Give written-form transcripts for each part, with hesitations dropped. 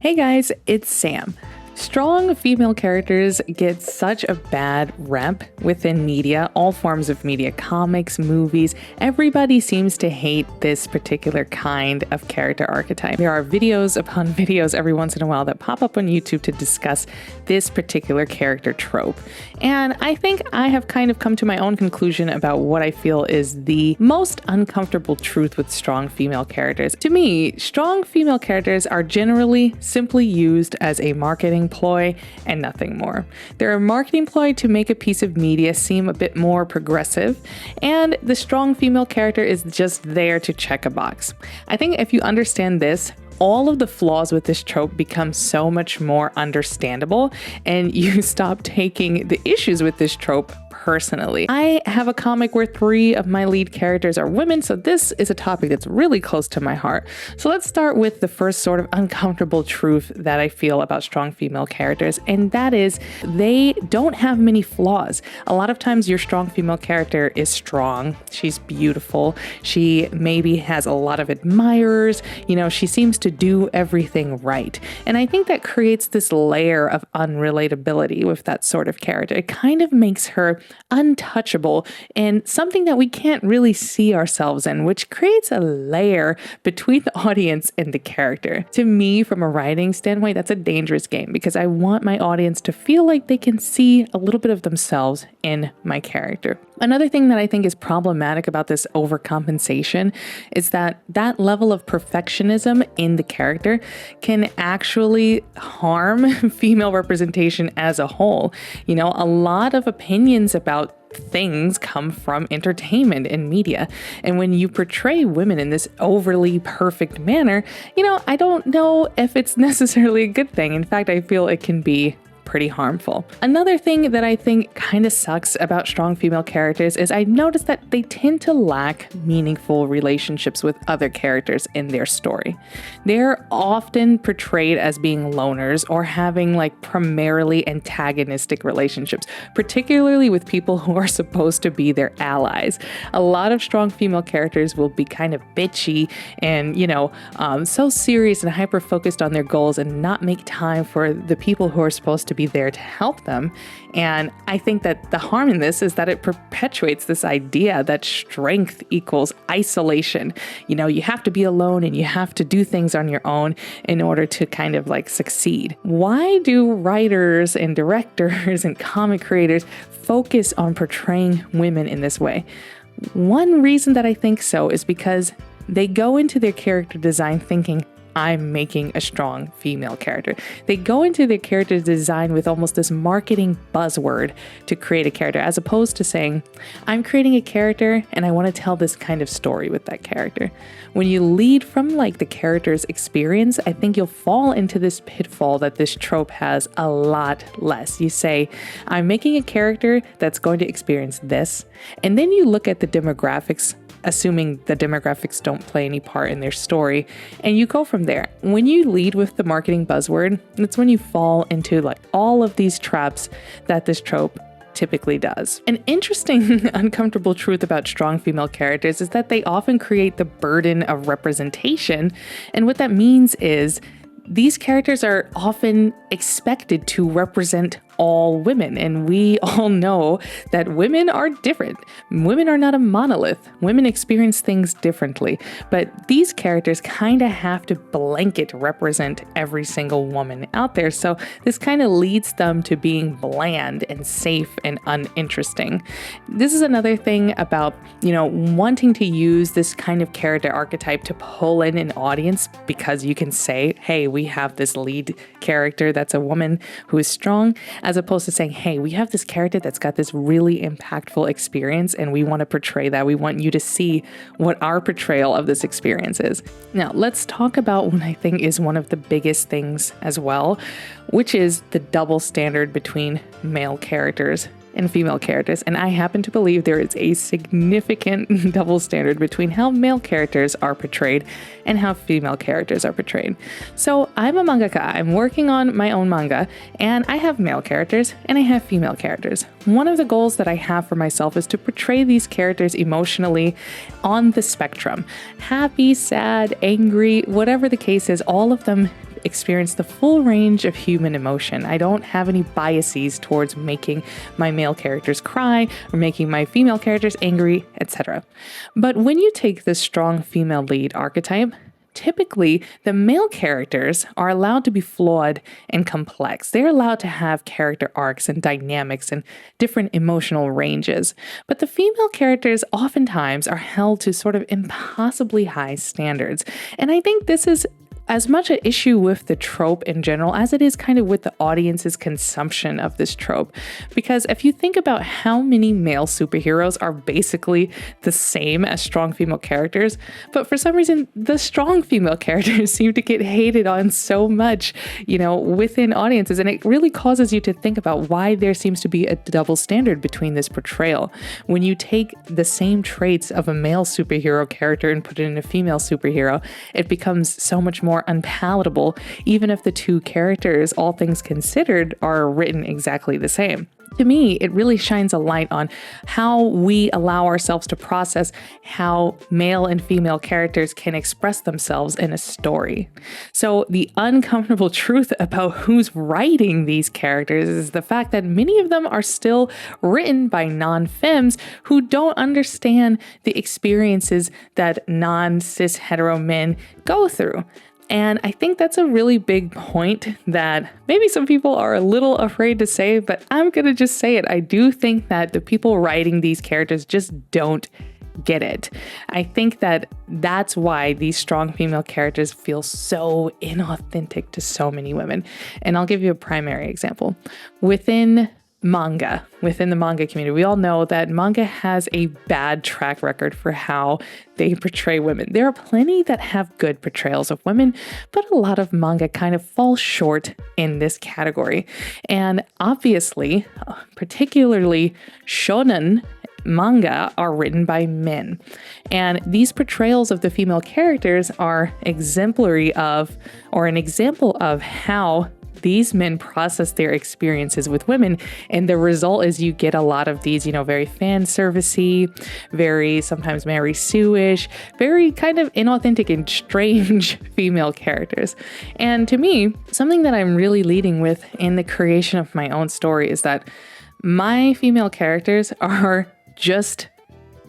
Hey guys, it's Sam. Strong female characters get such a bad rep within media, all forms of media, comics, movies. Everybody seems to hate this particular kind of character archetype. There are videos upon videos every once in a while that pop up on YouTube to discuss this particular character trope. And I think I have kind of come to my own conclusion about what I feel is the most uncomfortable truth with strong female characters. To me, strong female characters are generally simply used as a marketing ploy and nothing more. They're a marketing ploy to make a piece of media seem a bit more progressive, and the strong female character is just there to check a box. I think if you understand this, all of the flaws with this trope become so much more understandable, and you stop taking the issues with this trope personally. I have a comic where 3 of my lead characters are women, so this is a topic that's really close to my heart. So let's start with the first sort of uncomfortable truth that I feel about strong female characters, and that is they don't have many flaws. A lot of times your strong female character is strong, she's beautiful, she maybe has a lot of admirers, she seems to do everything right. And I think that creates this layer of unrelatability with that sort of character. It kind of makes her untouchable and something that we can't really see ourselves in, which creates a layer between the audience and the character. To me, from a writing standpoint, that's a dangerous game because I want my audience to feel like they can see a little bit of themselves in my character. Another thing that I think is problematic about this overcompensation is that level of perfectionism in the character can actually harm female representation as a whole. A lot of opinions about things come from entertainment and media. And when you portray women in this overly perfect manner, I don't know if it's necessarily a good thing. In fact, I feel it can be pretty harmful. Another thing that I think kind of sucks about strong female characters is I noticed that they tend to lack meaningful relationships with other characters in their story. They're often portrayed as being loners or having primarily antagonistic relationships, particularly with people who are supposed to be their allies. A lot of strong female characters will be kind of bitchy and, so serious and hyper-focused on their goals and not make time for the people who are supposed to be there to help them. And I think that the harm in this is that it perpetuates this idea that strength equals isolation. You have to be alone and you have to do things on your own in order to kind of succeed. Why do writers and directors and comic creators focus on portraying women in this way? One reason that I think so is because they go into their character design thinking, I'm making a strong female character. They go into their character design with almost this marketing buzzword to create a character, as opposed to saying, I'm creating a character and I want to tell this kind of story with that character. When you lead from the character's experience, I think you'll fall into this pitfall that this trope has a lot less. You say, I'm making a character that's going to experience this, and then you look at the demographics, assuming the demographics don't play any part in their story, and you go from there. When you lead with the marketing buzzword, that's when you fall into all of these traps that this trope typically does. An interesting, uncomfortable truth about strong female characters is that they often create the burden of representation, and what that means is these characters are often expected to represent all women, and we all know that women are different. Women are not a monolith. Women experience things differently, but these characters kind of have to blanket represent every single woman out there, so this kind of leads them to being bland and safe and uninteresting. This is another thing about, wanting to use this kind of character archetype to pull in an audience, because you can say, hey, we have this lead character that's a woman who is strong, as opposed to saying, hey, we have this character that's got this really impactful experience and we want to portray that. We want you to see what our portrayal of this experience is. Now, let's talk about what I think is one of the biggest things as well, which is the double standard between male characters and female characters. And I happen to believe there is a significant double standard between how male characters are portrayed and how female characters are portrayed. So I'm a mangaka. I'm working on my own manga, and I have male characters and I have female characters. One of the goals that I have for myself is to portray these characters emotionally on the spectrum. Happy, sad, angry, whatever the case is, all of them experience the full range of human emotion. I don't have any biases towards making my male characters cry or making my female characters angry, etc. But when you take the strong female lead archetype, typically, the male characters are allowed to be flawed and complex. They're allowed to have character arcs and dynamics and different emotional ranges. But the female characters oftentimes are held to sort of impossibly high standards. And I think this is as much an issue with the trope in general as it is kind of with the audience's consumption of this trope. Because if you think about how many male superheroes are basically the same as strong female characters, but for some reason, the strong female characters seem to get hated on so much, within audiences. And it really causes you to think about why there seems to be a double standard between this portrayal. When you take the same traits of a male superhero character and put it in a female superhero, it becomes so much more unpalatable, even if the two characters, all things considered, are written exactly the same. To me, it really shines a light on how we allow ourselves to process how male and female characters can express themselves in a story. So the uncomfortable truth about who's writing these characters is the fact that many of them are still written by non-femmes who don't understand the experiences that non-cis hetero men go through. And I think that's a really big point that maybe some people are a little afraid to say, but I'm going to just say it. I do think that the people writing these characters just don't get it. I think that that's why these strong female characters feel so inauthentic to so many women. And I'll give you a primary example. Within the manga community, we all know that manga has a bad track record for how they portray women. There are plenty that have good portrayals of women, but a lot of manga kind of fall short in this category. And obviously, particularly shonen manga are written by men. And these portrayals of the female characters are exemplary of, or an example of how these men process their experiences with women, and the result is you get a lot of these, very fan servicey, very sometimes Mary Sue-ish, very kind of inauthentic and strange female characters. And to me, something that I'm really leading with in the creation of my own story is that my female characters are just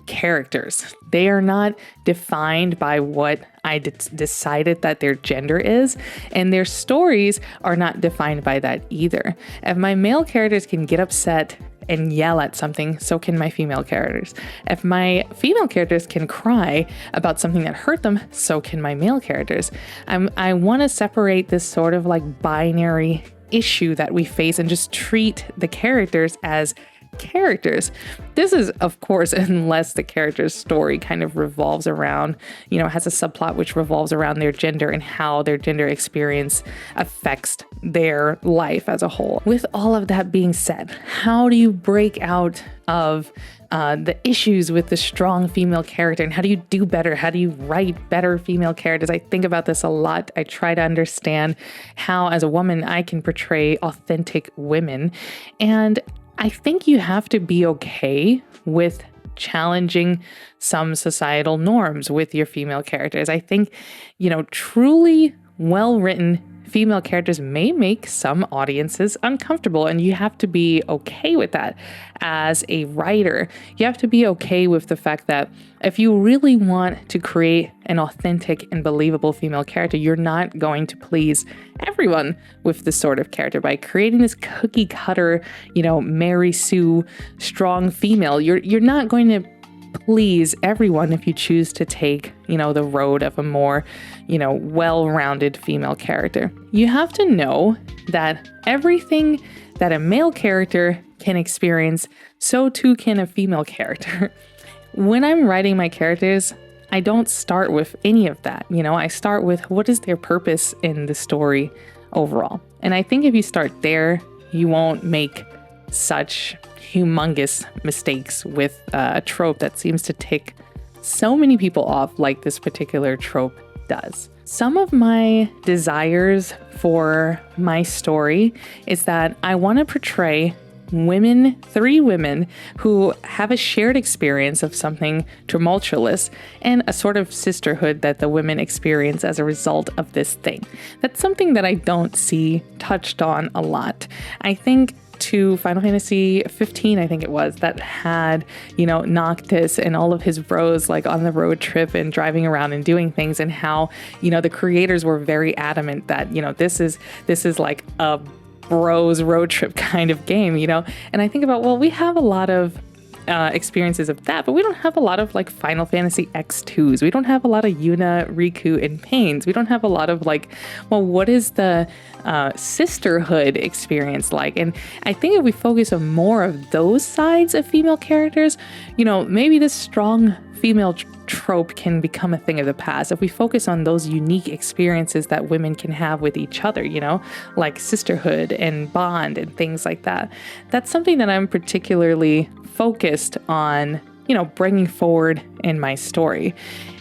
characters. They are not defined by what I decided that their gender is, and their stories are not defined by that either. If my male characters can get upset and yell at something, so can my female characters. If my female characters can cry about something that hurt them, so can my male characters. I want to separate this sort of like binary issue that we face and just treat the characters as characters. This is, of course, unless the character's story kind of revolves around, has a subplot which revolves around their gender and how their gender experience affects their life as a whole. With all of that being said, how do you break out of the issues with the strong female character, and how do you do better? How do you write better female characters? I think about this a lot. I try to understand how, as a woman, I can portray authentic women. And I think you have to be okay with challenging some societal norms with your female characters. I think, truly well-written female characters may make some audiences uncomfortable, and you have to be okay with that as a writer. You have to be okay with the fact that if you really want to create an authentic and believable female character, you're not going to please everyone with this sort of character by creating this cookie cutter, Mary Sue strong female. You're not going to please everyone if you choose to take, the road of a more, well-rounded female character. You have to know that everything that a male character can experience, so too can a female character. When I'm writing my characters, I don't start with any of that. I start with what is their purpose in the story overall. And I think if you start there, you won't make such humongous mistakes with a trope that seems to tick so many people off like this particular trope does. Some of my desires for my story is that I want to portray women, 3 women who have a shared experience of something tumultuous and a sort of sisterhood that the women experience as a result of this thing. That's something that I don't see touched on a lot. I think to Final Fantasy 15, I think it was, that had, Noctis and all of his bros like on the road trip and driving around and doing things, and how, the creators were very adamant that, this is like a bros road trip kind of game, And I think about, well, we have a lot of experiences of that, but we don't have a lot of like Final Fantasy X2s. We don't have a lot of Yuna, Riku, and Pains. We don't have a lot of like, well, what is the sisterhood experience like? And I think if we focus on more of those sides of female characters, maybe this strong female trope can become a thing of the past if we focus on those unique experiences that women can have with each other, like sisterhood and bond and things like that. That's something that I'm particularly focused on, bringing forward in my story.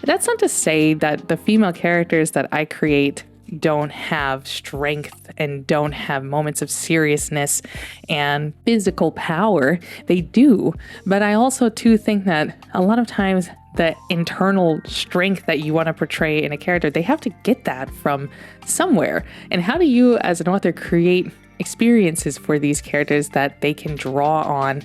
That's not to say that the female characters that I create don't have strength and don't have moments of seriousness and physical power. They do. But I also too think that a lot of times the internal strength that you want to portray in a character, they have to get that from somewhere. And how do you as an author create experiences for these characters that they can draw on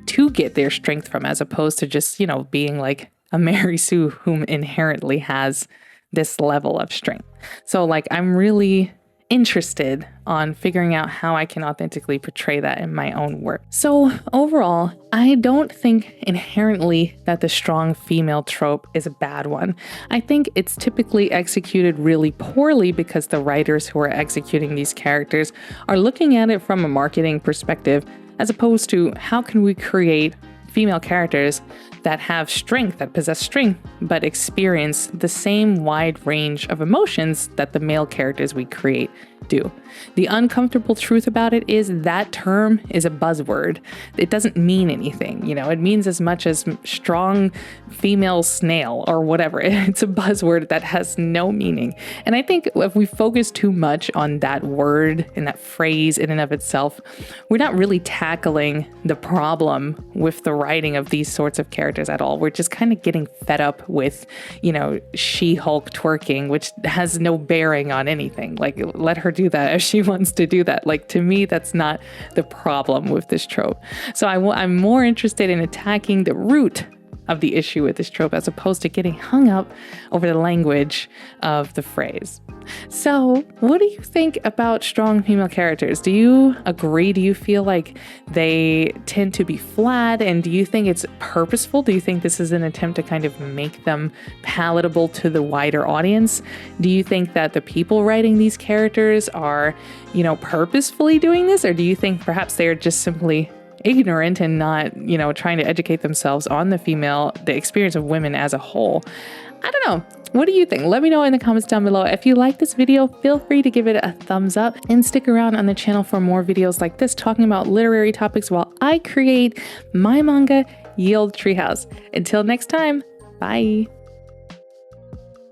to get their strength from, as opposed to just, being like a Mary Sue whom inherently has this level of strength. So like, I'm really interested on figuring out how I can authentically portray that in my own work. So overall, I don't think inherently that the strong female trope is a bad one. I think it's typically executed really poorly because the writers who are executing these characters are looking at it from a marketing perspective, as opposed to how can we create female characters that have strength, that possess strength, but experience the same wide range of emotions that the male characters we create do. The uncomfortable truth about it is that term is a buzzword. It doesn't mean anything, it means as much as strong female snail or whatever. It's a buzzword that has no meaning. And I think if we focus too much on that word and that phrase in and of itself, we're not really tackling the problem with the writing of these sorts of characters at all. We're just kind of getting fed up with, She-Hulk twerking, which has no bearing on anything. Like, let her do that if she wants to do that. Like, to me, that's not the problem with this trope. So I'm more interested in attacking the root of the issue with this trope, as opposed to getting hung up over the language of the phrase. So what do you think about strong female characters? Do you agree? Do you feel like they tend to be flat? And do you think it's purposeful? Do you think this is an attempt to kind of make them palatable to the wider audience? Do you think that the people writing these characters are, purposefully doing this? Or do you think perhaps they're just simply ignorant and not, trying to educate themselves on the experience of women as a whole? I don't know. What do you think? Let me know in the comments down below. If you like this video, feel free to give it a thumbs up and stick around on the channel for more videos like this talking about literary topics while I create my manga, Olde Treehouse. Until next time, bye.